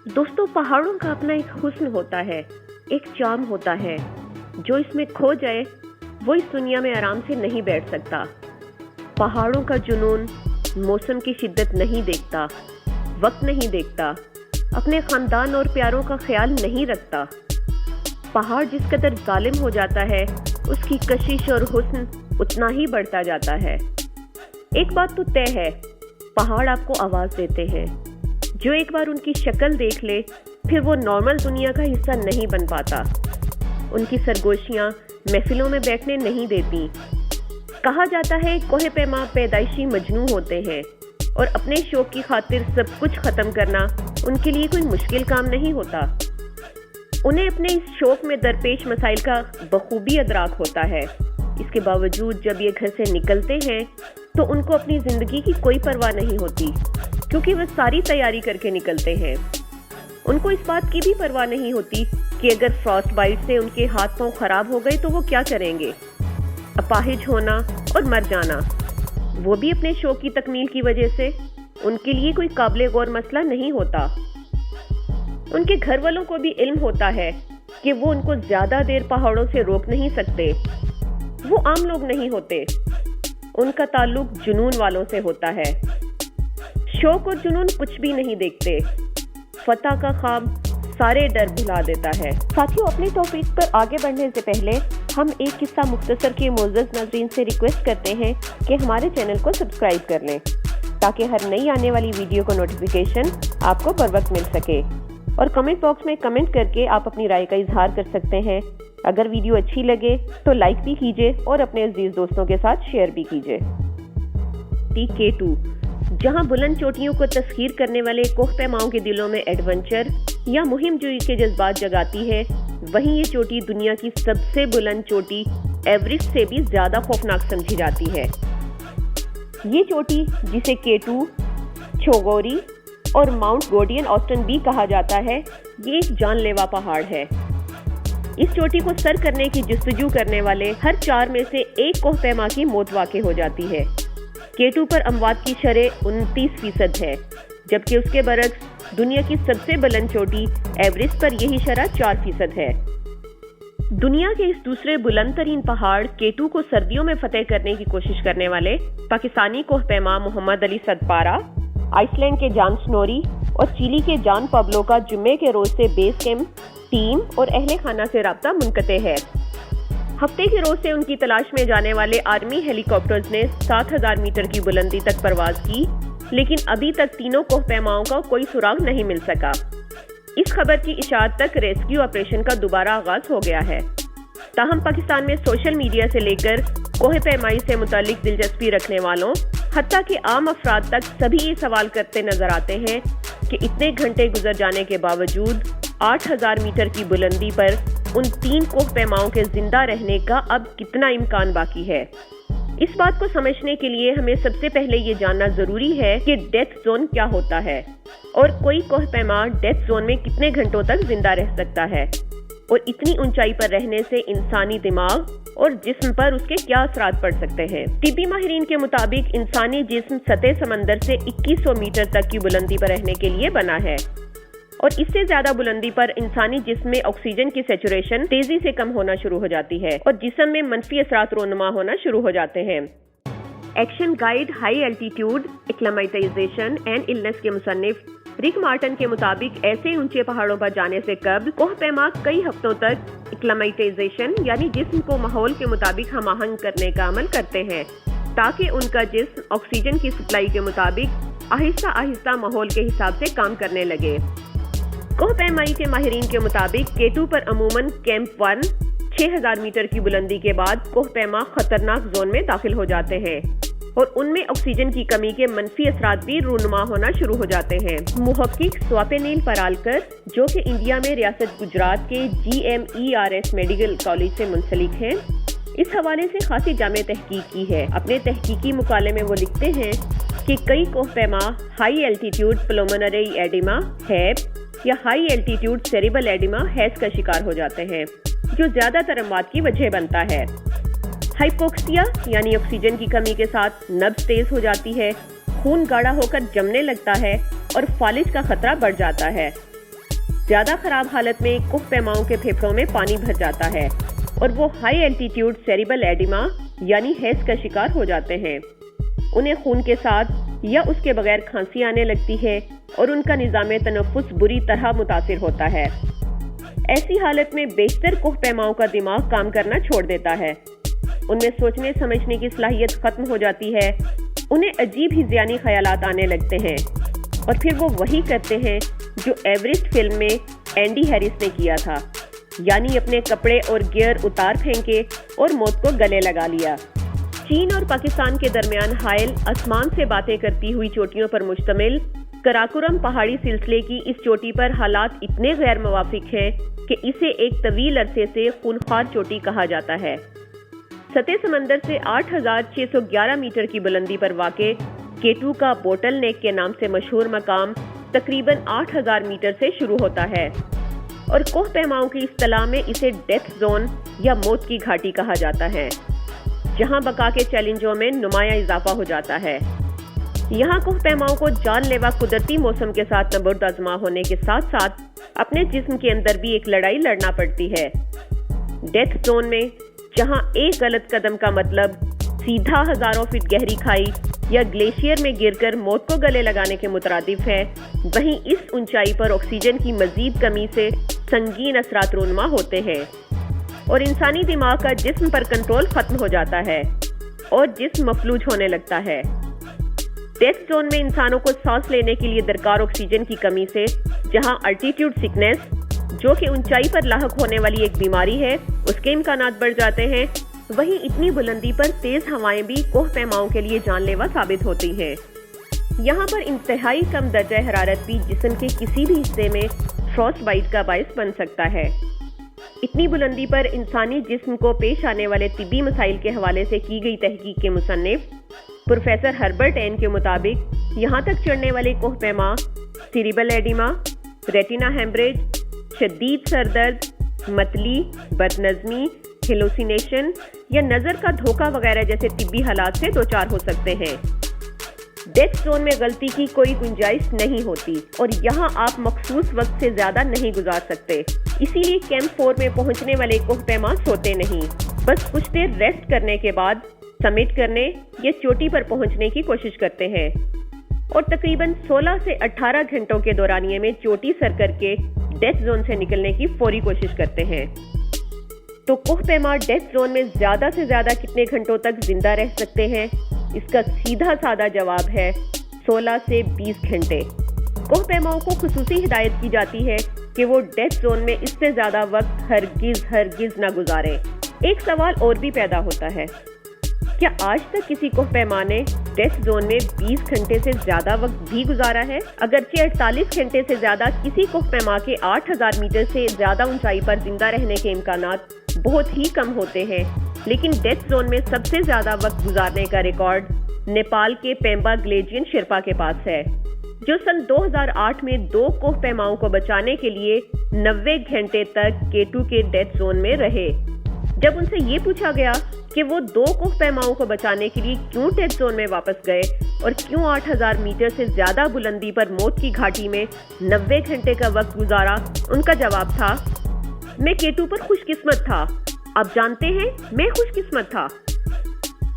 दोस्तों, पहाड़ों का अपना एक हुस्न होता है, एक चार्म होता है। जो इसमें खो जाए वो इस दुनिया में आराम से नहीं बैठ सकता। पहाड़ों का जुनून मौसम की शिद्दत नहीं देखता, वक्त नहीं देखता, अपने खानदान और प्यारों का ख्याल नहीं रखता। पहाड़ जिस कदर जालिम हो जाता है, उसकी कशिश और हुस्न उतना ही बढ़ता जाता है। एक बात तो तय है, पहाड़ आपको आवाज़ देते हैं। जो एक बार उनकी शक्ल देख ले, फिर वो नॉर्मल दुनिया का हिस्सा नहीं बन पाता। उनकी सरगोशियाँ महफिलों में बैठने नहीं देती। कहा जाता है कोहे पैमा पैदाइशी मजनू होते हैं और अपने शौक की खातिर सब कुछ ख़त्म करना उनके लिए कोई मुश्किल काम नहीं होता। उन्हें अपने इस शौक में दरपेश मसाइल का बखूबी अदराक होता है। इसके बावजूद जब ये घर से निकलते हैं तो उनको अपनी ज़िंदगी की कोई परवाह नहीं होती, क्योंकि वह सारी तैयारी करके निकलते हैं। उनको इस बात की भी परवाह नहीं होती कि अगर फ्रॉस्ट बाइट से उनके हाथ पांव खराब हो गए तो वो क्या करेंगे। अपाहिज होना और मर जाना, वो भी अपने शौक की तकमील की वजह से, उनके लिए कोई काबिल गौर मसला नहीं होता। उनके घर वालों को भी इल्म होता है कि वो उनको ज्यादा देर पहाड़ों से रोक नहीं सकते। वो आम लोग नहीं होते, उनका ताल्लुक जुनून वालों से होता है। शौक और जुनून कुछ भी नहीं देखते। फतह का ख्वाब सारे डर भुला देता है। साथियों, अपने टॉपिक पर आगे बढ़ने से पहले हम एक किस्सा मुख्तसर के मोअज़्ज़ज़ नाज़रीन से रिक्वेस्ट करते हैं कि हमारे चैनल को सब्सक्राइब कर लें, ताकि हर नई आने वाली वीडियो का नोटिफिकेशन आपको बर वक्त मिल सके। और कमेंट बॉक्स में कमेंट करके आप अपनी राय का इजहार कर सकते हैं। अगर वीडियो अच्छी लगे तो लाइक भी कीजिए और अपने अजीज दोस्तों के साथ शेयर भी कीजिए। K2, जहां बुलंद चोटियों को तस्खीर करने वाले कोह पैमाओं के दिलों में एडवेंचर या मुहिम जोई के जज्बात जगाती है, वहीं ये चोटी दुनिया की सबसे बुलंद चोटी एवरेस्ट से भी ज्यादा खौफनाक समझी जाती है। ये चोटी, जिसे K2, छोगोरी और माउंट गॉर्डियन ऑस्टन भी कहा जाता है, ये एक जानलेवा पहाड़ है। इस चोटी को सर करने की जस्तजू करने वाले हर 4 में से एक कोह पैमा की मौत वाक़ई हो जाती है। K2 पर अमवात की शरह 29% है, जबकि उसके बरक्स दुनिया की सबसे बुलंद चोटी एवरेस्ट पर यही शरह 4% है। दुनिया के इस दूसरे बुलंद तरीन पहाड़ K2 को सर्दियों में फतेह करने की कोशिश करने वाले पाकिस्तानी कोह पैमा मोहम्मद अली सदपारा, आइसलैंड के जॉन स्नोरी और चिली के जॉन पाब्लो का जुम्मे के रोज से बेस कैंप, टीम और अहले खाना से राब्ता मुनक़ते है। हफ्ते के रोज से उनकी तलाश में जाने वाले आर्मी हेलीकॉप्टर्स ने 7000 मीटर की बुलंदी तक परवाज की, लेकिन अभी तक तीनों कोह पैमाओं का कोई सुराग नहीं मिल सका। इस खबर की इशाअत तक रेस्क्यू ऑपरेशन का दोबारा आगाज हो गया है। ताहम पाकिस्तान में सोशल मीडिया से लेकर कोह पैमाई से मुतालिक दिलचस्पी रखने वालों, हत्ता कि आम अफराद तक सभी ये सवाल करते नजर आते हैं कि इतने घंटे गुजर जाने के बावजूद 8000 मीटर की बुलंदी पर उन 3 कोह पैमाओं के जिंदा रहने का अब कितना इम्कान बाकी है। इस बात को समझने के लिए हमें सबसे पहले ये जानना जरूरी है कि डेथ जोन क्या होता है और कोई कोह पैमा डेथ जोन में कितने घंटों तक जिंदा रह सकता है, और इतनी ऊंचाई पर रहने से इंसानी दिमाग और जिस्म पर उसके क्या असरात पड़ सकते हैं। तिब्बी माहिरीन के मुताबिक इंसानी जिस्म सतह समंदर से 2100 मीटर तक की बुलंदी पर रहने के लिए बना है, और इससे ज्यादा बुलंदी पर इंसानी जिस्म में ऑक्सीजन की सैचुरेशन तेजी से कम होना शुरू हो जाती है और जिस्म में मनफी असरात रोनुमा होना शुरू हो जाते हैं। Action guide high altitude acclimatisation and illness के मुसन्निफ रिक मार्टन के मुताबिक ऐसे ऊंचे पहाड़ों पर जाने से कबल कोह पैमा कई हफ्तों तक एक्लेमेटाइजेशन यानी जिस्म को माहौल के मुताबिक हम आहंग करने का अमल करते हैं, ताकि उनका जिस्म ऑक्सीजन की सप्लाई के मुताबिक आहिस्ता आहिस्ता माहौल के हिसाब से काम करने लगे। कोह पैमाई के माहिरीन के मुताबिक K2 पर अमूमन कैंप 1 6000 मीटर की बुलंदी के बाद कोह पैमा खतरनाक जोन में दाखिल हो जाते हैं और उनमें ऑक्सीजन की कमी के मनफी असरात भी रूनुमा होना शुरू हो जाते हैं। मुहक्किक स्वापेनील परालकर, जो कि इंडिया में रियासत गुजरात के GMERS मेडिकल कॉलेज से मुंसलिक हैं, इस हवाले से खासी जामे तहकीक की है। अपने तहकीकी मुकाले में वो लिखते हैं कि कई कोह पैमा हाई एल्टीट्यूड पल्मोनरी एडिमा हैब या high altitude cerebral oedema has का शिकार हो जाते हैं, जो ज्यादातर अमवात की वजह बनता है। हाइपोक्सिया यानी ऑक्सीजन की कमी के साथ नब्ज तेज हो जाती है, खून गाढ़ा होकर जमने लगता है और फालिज का खतरा बढ़ जाता है। زیادہ خراب حالت میں کوہ پیماؤں کے پھیپھڑوں میں پانی بھر جاتا ہے اور وہ ہائی الٹیٹیوڈ سیریبل ایڈیما یعنی ہیز کا شکار ہو جاتے ہیں۔ انہیں خون کے ساتھ یا اس کے بغیر کھانسی آنے لگتی ہے اور ان کا نظام تنفس بری طرح متاثر ہوتا ہے۔ ایسی حالت میں بیشتر کوہ پیماؤں کا دماغ کام کرنا چھوڑ دیتا ہے، ان میں سوچنے سمجھنے کی صلاحیت ختم ہو جاتی ہے، انہیں عجیب ہی ذہنی خیالات آنے لگتے ہیں اور پھر وہ وہی کرتے ہیں جو ایورسٹ فلم میں اینڈی ہیرس نے کیا تھا، یعنی اپنے کپڑے اور گیئر اتار پھینکے اور موت کو گلے لگا لیا۔ چین اور پاکستان کے درمیان حائل آسمان سے باتیں کرتی ہوئی چوٹیوں پر مشتمل کراکورم پہاڑی سلسلے کی اس چوٹی پر حالات اتنے غیر موافق ہیں کہ اسے ایک طویل عرصے سے خونخوار چوٹی کہا جاتا ہے۔ سطح سمندر سے 8,611 میٹر کی بلندی پر واقع کیٹو کا بوٹل نیک کے نام سے مشہور مقام تقریباً 8,000 میٹر سے شروع ہوتا ہے اور کوہ پیماؤں کی اصطلاح میں اسے ڈیتھ زون یا موت کی گھاٹی کہا جاتا ہے، جہاں بقا کے چیلنجوں میں نمایاں اضافہ ہو جاتا ہے۔ یہاں کوہ پیماؤں کو جان لیوا قدرتی موسم کے ساتھ نبرد آزما ہونے کے ساتھ ساتھ اپنے جسم کے اندر بھی ایک لڑائی لڑنا پڑتی ہے۔ ڈیتھ زون میں جہاں ایک غلط قدم کا مطلب سیدھا ہزاروں فٹ گہری کھائی یا گلیشیئر میں گر کر موت کو گلے لگانے کے مترادف ہے، وہیں اس اونچائی پر آکسیجن کی مزید کمی سے سنگین اثرات رونما ہوتے ہیں اور انسانی دماغ کا جسم پر کنٹرول ختم ہو جاتا ہے اور جسم مفلوج ہونے لگتا ہے۔ ڈیتھ زون میں انسانوں کو سانس لینے کے لیے درکار آکسیجن کی کمی سے جہاں الٹیٹیوڈ سکنس جو کہ اونچائی پر لاحق ہونے والی ایک بیماری ہے اس کے امکانات بڑھ جاتے ہیں، وہیں اتنی بلندی پر تیز ہوائیں بھی کوہ پیماؤں کے لیے جان لیوا ثابت ہوتی ہیں۔ یہاں پر انتہائی کم درجہ حرارت بھی جسم کے کسی بھی حصے میں فروسٹ بائٹ کا باعث بن سکتا ہے۔ اتنی بلندی پر انسانی جسم کو پیش آنے والے طبی مسائل کے حوالے سے کی گئی تحقیق کے مصنف پروفیسر ہربرٹ این کے مطابق یہاں تک چڑھنے والے کوہ پیما سیریبل ایڈیما، ریٹینا ہیمبریج، شدید سر درد، متلی، بدنظمی، ہیلوسینیشن یا نظر کا دھوکہ وغیرہ جیسے طبی حالات سے دوچار ہو سکتے ہیں۔ ڈیتھ زون میں غلطی کی کوئی گنجائش نہیں ہوتی اور یہاں آپ مخصوص وقت سے زیادہ نہیں گزار سکتے، اسی لیے کیمپ 4 میں پہنچنے والے کوہ پیما سوتے نہیں، بس کچھ دیر ریسٹ کرنے کے بعد سمٹ کرنے یا چوٹی پر پہنچنے کی کوشش کرتے ہیں اور تقریباً 16 سے 18 گھنٹوں کے دورانیے میں چوٹی سر کر کے ڈیتھ زون سے نکلنے کی فوری کوشش کرتے ہیں۔ تو کوہ پیما ڈیتھ زون میں زیادہ سے زیادہ کتنے گھنٹوں تک زندہ رہ سکتے ہیں؟ اس کا سیدھا سادہ جواب ہے 16 سے 20 گھنٹے۔ کوہ پیماؤں کو خصوصی ہدایت کی جاتی ہے کہ وہ ڈیتھ زون میں اس سے زیادہ وقت ہرگز نہ گزاریں۔ ایک سوال اور بھی پیدا ہوتا ہے، کیا آج تک کسی کوہ پیما نے ڈیتھ زون میں 20 گھنٹے سے زیادہ وقت بھی گزارا ہے؟ اگرچہ 48 گھنٹے سے زیادہ کسی کوہ پیما کے 8,000 میٹر سے زیادہ اونچائی پر زندہ رہنے کے امکانات بہت ہی کم ہوتے ہیں، لیکن ڈیتھ زون میں سب سے زیادہ وقت گزارنے کا ریکارڈ نیپال کے پیمبا گلیجین شرپا کے پاس ہے، جو سن 2008 میں 2 کوہ پیماؤں کو بچانے کے لیے 90 گھنٹے تک کیٹو کے ڈیتھ زون میں رہے۔ جب ان سے یہ پوچھا گیا کہ وہ 2 کوہ پیماؤں کو بچانے کے لیے کیوں ڈیتھ زون میں واپس گئے اور کیوں 8,000 میٹر سے زیادہ بلندی پر موت کی گھاٹی میں 90 گھنٹے کا وقت گزارا، ان کا جواب تھا، میں کیٹو پر خوش قسمت تھا۔ آپ جانتے ہیں میں خوش قسمت تھا۔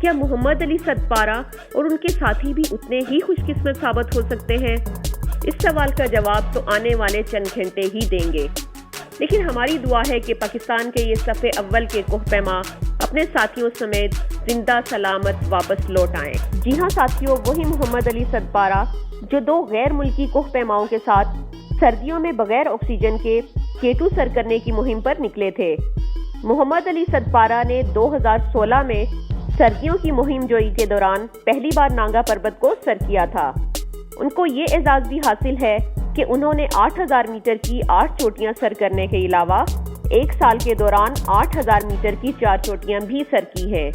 کیا محمد علی صدپارہ اور ان کے ساتھی بھی اتنے ہی خوش قسمت ثابت ہو سکتے ہیں؟ اس سوال کا جواب تو آنے والے چند گھنٹے ہی دیں گے، لیکن ہماری دعا ہے کہ پاکستان کے یہ صف اول کے کوہ پیما اپنے ساتھیوں سمیت زندہ سلامت واپس لوٹ آئیں۔ جی ہاں ساتھیوں، وہی محمد علی صدپارہ جو 2 غیر ملکی کوہ پیماؤں کے ساتھ سردیوں میں بغیر آکسیجن کے کیٹو سر کرنے کی مہم پر نکلے تھے۔ محمد علی صدپارہ نے 2016 میں سردیوں کی مہم جوئی کے دوران پہلی بار نانگا پربت کو سر کیا تھا۔ ان کو یہ اعزاز بھی حاصل ہے کہ انہوں نے 8,000 میٹر کی 8 چوٹیاں سر کرنے کے علاوہ 1 سال کے دوران 8,000 میٹر کی 4 چوٹیاں بھی سر کی ہیں۔